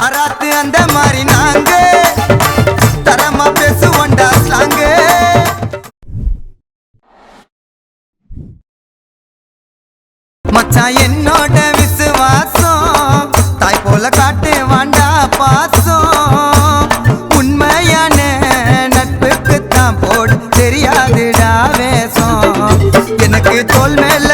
அராத்து அந்த மாதிரி நாங்க தரமா பேசுவோண்டா ஸ்லாங்க. மச்சான் என்னோட விசுவாசம் தாய் போல காட்டு வாண்டா பாசம். உண்மையான நட்புக்குத்தான் போடு தெரியாதுடா வேஷம். எனக்கு தோல் மேல